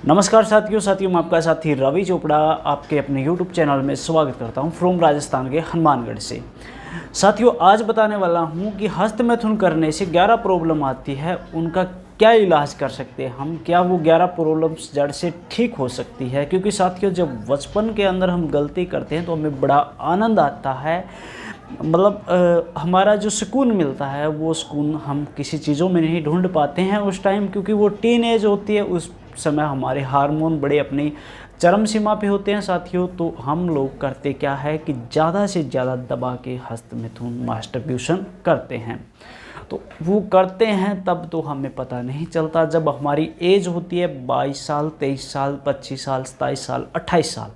नमस्कार साथियों मैं आपका साथी रवि चोपड़ा आपके अपने यूट्यूब चैनल में स्वागत करता हूं फ्रॉम राजस्थान के हनुमानगढ़ से। साथियों आज बताने वाला हूं कि हस्त मैथुन करने से 11 प्रॉब्लम आती है, उनका क्या इलाज कर सकते हैं हम, क्या वो 11 प्रॉब्लम्स जड़ से ठीक हो सकती है। क्योंकि साथियों जब बचपन के अंदर हम गलती करते हैं तो हमें बड़ा आनंद आता है, मतलब हमारा जो सुकून मिलता है वो सुकून हम किसी चीज़ों में नहीं ढूंढ पाते हैं उस टाइम, क्योंकि वो टीन एज होती है। उस समय हमारे हार्मोन बड़े अपनी चरम सीमा पे होते हैं साथियों। तो हम लोग करते क्या है कि ज़्यादा से ज़्यादा दबा के हस्त मैथुन मास्टरब्यूशन करते हैं। तो वो करते हैं तब तो हमें पता नहीं चलता, जब हमारी एज होती है 22 साल 23 साल 25 साल 27 साल 28 साल,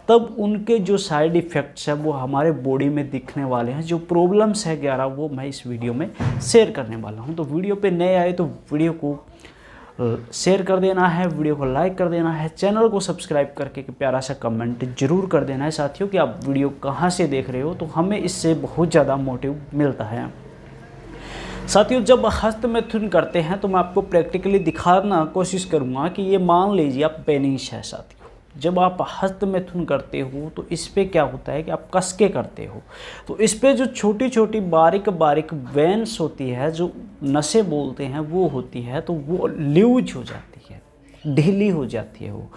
तब उनके जो साइड इफ़ेक्ट्स हैं वो हमारे बॉडी में दिखने वाले हैं। जो प्रॉब्लम्स है 11 वो मैं इस वीडियो में शेयर करने वाला हूं। तो वीडियो पे नए आए तो वीडियो को शेयर कर देना है, वीडियो को लाइक कर देना है, चैनल को सब्सक्राइब करके प्यारा सा कमेंट जरूर कर देना है साथियों कि आप वीडियो कहाँ से देख रहे हो, तो हमें इससे बहुत ज़्यादा मोटिव मिलता है। साथियों जब हस्त मैथुन करते हैं तो मैं आपको प्रैक्टिकली दिखाना कोशिश करूँगा कि ये मान लीजिए आप पेनिस है साथियों। जब आप हस्त मैथुन करते हो तो इस पे क्या होता है कि आप कस के करते हो, तो इस पे जो छोटी छोटी बारीक बारीक वेन्स होती है, जो नसें बोलते हैं वो होती है, तो वो लूज हो जाती है, ढीली हो जाती है वो।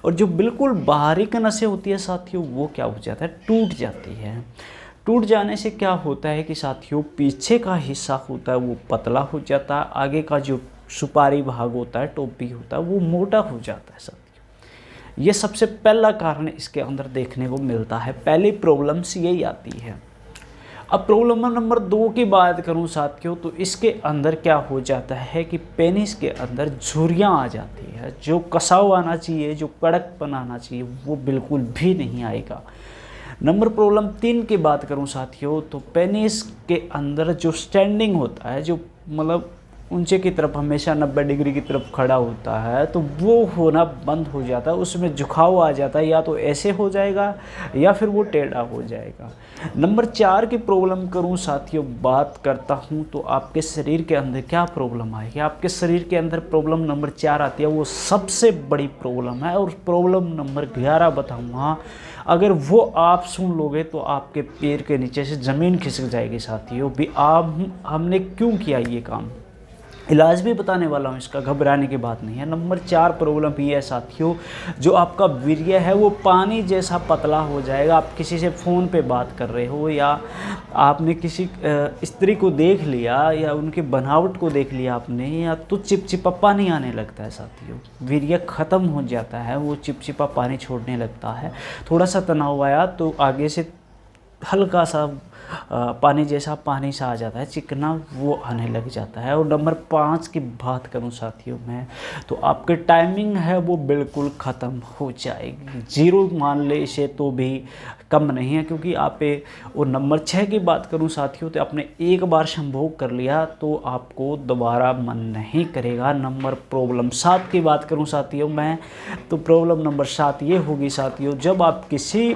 और जो बिल्कुल बारीक नसें होती है साथियों वो क्या हो जाता है, टूट जाती है। टूट जाने से क्या होता है कि साथियों पीछे का हिस्सा होता है वो पतला हो जाता है, आगे का जो सुपारी भाग होता है, टोपी होता है, वो मोटा हो जाता है साथियों। ये सबसे पहला कारण इसके अंदर देखने को मिलता है, पहली प्रॉब्लम्स यही आती है। अब प्रॉब्लम नंबर 2 की बात करूं साथियों, तो इसके अंदर क्या हो जाता है कि पेनिस के अंदर झुर्रियाँ आ जाती है। जो कसाव आना चाहिए, जो कड़कपन आना चाहिए, वो बिल्कुल भी नहीं आएगा। नंबर प्रॉब्लम 3 की बात करूं साथियों, तो पेनिस के अंदर जो स्टैंडिंग होता है, जो मतलब ऊंचे की तरफ हमेशा 90 डिग्री की तरफ खड़ा होता है, तो वो होना बंद हो जाता है, उसमें झुकाव आ जाता है, या तो ऐसे हो जाएगा या फिर वो टेढ़ा हो जाएगा। नंबर 4 की प्रॉब्लम करूं साथियों बात करता हूं, तो आपके शरीर के अंदर क्या प्रॉब्लम आएगी। आपके शरीर के अंदर प्रॉब्लम नंबर 4 आती है, वो सबसे बड़ी प्रॉब्लम है। और प्रॉब्लम नंबर 11 बताऊँगा, अगर वो आप सुन लोगे तो आपके पैर के नीचे से ज़मीन खिसक जाएगी साथियों। भी आप हमने क्यों किया ये काम, इलाज भी बताने वाला हूँ, इसका घबराने की बात नहीं है। नंबर 4 प्रॉब्लम ये है साथियों, जो आपका वीर्य है वो पानी जैसा पतला हो जाएगा। आप किसी से फ़ोन पे बात कर रहे हो, या आपने किसी स्त्री को देख लिया, या उनके बनावट को देख लिया आपने, या तो चिपचिपा पानी आने लगता है साथियों। वीर्य ख़त्म हो जाता है, वो चिपचिपा पानी छोड़ने लगता है। थोड़ा सा तनाव आया तो आगे से हल्का सा पानी जैसा पानी सा आ जाता है, चिकना, वो आने लग जाता है। और नंबर 5 की बात करूं साथियों मैं, तो आपकी टाइमिंग है वो बिल्कुल ख़त्म हो जाएगी। 0 मान ले इसे तो भी कम नहीं है, क्योंकि आप और नंबर 6 की बात करूं साथियों, तो आपने एक बार संभोग कर लिया तो आपको दोबारा मन नहीं करेगा। नंबर प्रॉब्लम 7 की बात करूं साथियों मैं, तो प्रॉब्लम नंबर 7 ये होगी साथियों, जब आप किसी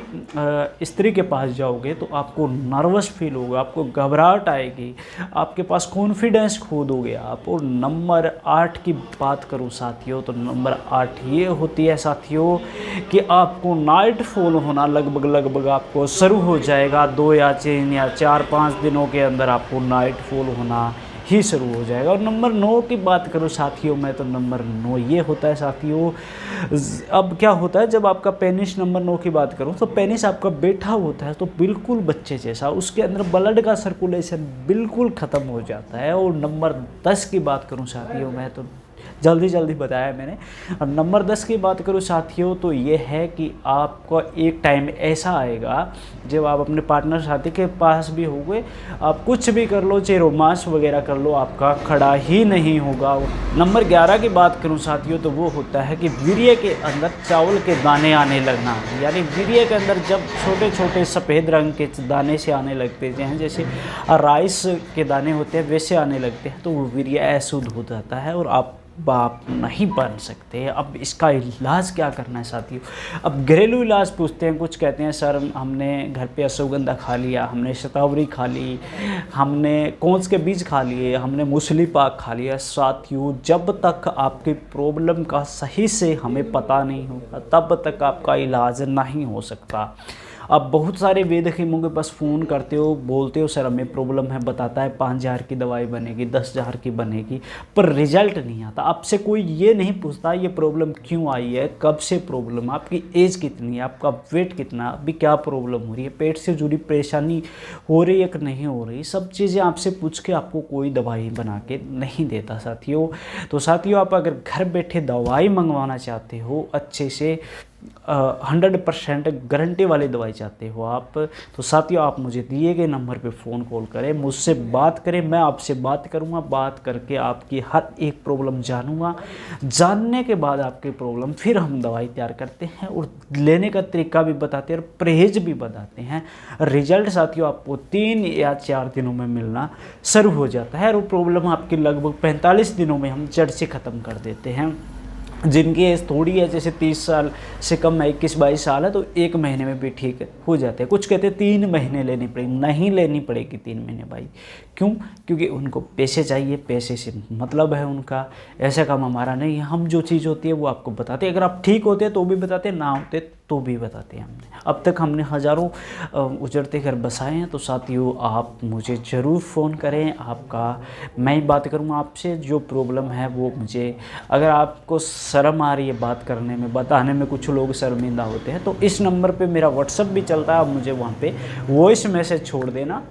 स्त्री के पास जाओगे तो आपको नर्वस फील होगा, आपको घबराहट आएगी, आपके पास कॉन्फिडेंस खो दोगे आप। और नंबर 8 की बात करूं साथियों, तो नंबर 8 ये होती है साथियों कि आपको नाइट फॉल होना लगभग आपको शुरू हो जाएगा। 2 या 3 या 4-5 दिनों के अंदर आपको नाइट फॉल होना ही शुरू हो जाएगा। और नंबर 9 की बात करूं साथियों मैं, तो नंबर 9 ये होता है साथियों, अब क्या होता है जब आपका पेनिस, नंबर 9 की बात करूं तो पेनिस आपका बैठा होता है तो बिल्कुल बच्चे जैसा, उसके अंदर ब्लड का सर्कुलेशन बिल्कुल ख़त्म हो जाता है। और नंबर 10 की बात करूं साथियों मैं, तो जल्दी बताया मैंने। और नंबर 10 की बात करूँ साथियों, तो ये है कि आपका एक टाइम ऐसा आएगा जब आप अपने पार्टनर साथी के पास भी होंगे, आप कुछ भी कर लो, चाहे रोमांस वगैरह कर लो, आपका खड़ा ही नहीं होगा। नंबर 11 की बात करूँ साथियों, तो वो होता है कि वीर्य के अंदर चावल के दाने आने लगना, यानी वीर्य के अंदर जब छोटे छोटे सफ़ेद रंग के दाने से आने लगते हैं, जैसे राइस के दाने होते हैं वैसे आने लगते हैं, तो वो वीर्य अशुद्ध हो जाता है और आप बाप नहीं बन सकते। अब इसका इलाज क्या करना है साथियों? अब घरेलू इलाज पूछते हैं, कुछ कहते हैं सर हमने घर पे अश्वगंधा खा लिया, हमने शतावरी खा ली, हमने कोंच के बीज खा लिए, हमने मूसली पाक खा लिया। साथियों, जब तक आपकी प्रॉब्लम का सही से हमें पता नहीं होगा तब तक आपका इलाज नहीं हो सकता। अब बहुत सारे वेद हेमों के पास फ़ोन करते हो, बोलते हो सर हमें प्रॉब्लम है, बताता है 5,000 की दवाई बनेगी, 10,000 की बनेगी, पर रिजल्ट नहीं आता। आपसे कोई ये नहीं पूछता ये प्रॉब्लम क्यों आई है, कब से प्रॉब्लम, आपकी एज कितनी है, आपका वेट कितना, अभी क्या प्रॉब्लम हो रही है, पेट से जुड़ी परेशानी हो रही है कि नहीं हो रही, सब चीज़ें आपसे पूछ के आपको कोई दवाई बना के नहीं देता साथियों। तो साथियों, आप अगर घर बैठे दवाई मंगवाना चाहते हो, अच्छे से 100% गारंटी वाली दवाई चाहते हो आप, तो साथियों आप मुझे दिए गए नंबर पे फ़ोन कॉल करें, मुझसे बात करें, मैं आपसे बात करूंगा, बात करके आपकी हर एक प्रॉब्लम जानूंगा। जानने के बाद आपकी प्रॉब्लम फिर हम दवाई तैयार करते हैं और लेने का तरीका भी बताते हैं और परहेज भी बताते हैं। रिजल्ट साथियों आपको 3 या 4 दिनों में मिलना शुरू हो जाता है और प्रॉब्लम आपकी लगभग 45 दिनों में हम जड़ से ख़त्म कर देते हैं। जिनकी एज थोड़ी है, जैसे 30 साल से कम है, 21-22 साल है, तो 1 महीने में भी ठीक हो जाते हैं। कुछ कहते हैं 3 महीने लेनी पड़ेगी, नहीं लेनी पड़ेगी 3 महीने भाई। क्यों? क्योंकि उनको पैसे चाहिए, पैसे से मतलब है उनका, ऐसा काम हमारा नहीं है। हम जो चीज़ होती है वो आपको बताते हैं, अगर आप ठीक होते हैं तो भी बताते हैं, ना होते तो भी बताते हैं। अब तक हमने हज़ारों उजड़ते घर बसाए हैं। तो साथियों आप मुझे ज़रूर फ़ोन करें, आपका मैं बात करूँगा आपसे, जो प्रॉब्लम है वो मुझे, अगर आपको शर्म आ रही है बात करने में, बताने में, कुछ लोग शर्मिंदा होते हैं, तो इस नंबर पे मेरा व्हाट्सअप भी चलता है, आप मुझे वहाँ पे वॉइस मैसेज छोड़ देना,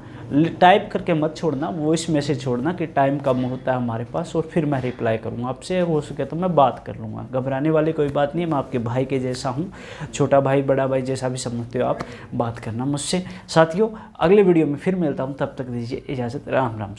टाइप करके मत छोड़ना, वॉइस मैसेज छोड़ना कि टाइम कम होता है हमारे पास, और फिर मैं रिप्लाई करूँगा आपसे, हो सके तो मैं बात कर लूँगा। घबराने वाली कोई बात नहीं है, मैं आपके भाई के जैसा हूँ, छोटा भाई बड़ा भाई जैसा भी समझते हो आप, बात करना मुझसे। साथियों अगले वीडियो में फिर मिलता हूँ, तब तक दीजिए इजाज़त, राम राम।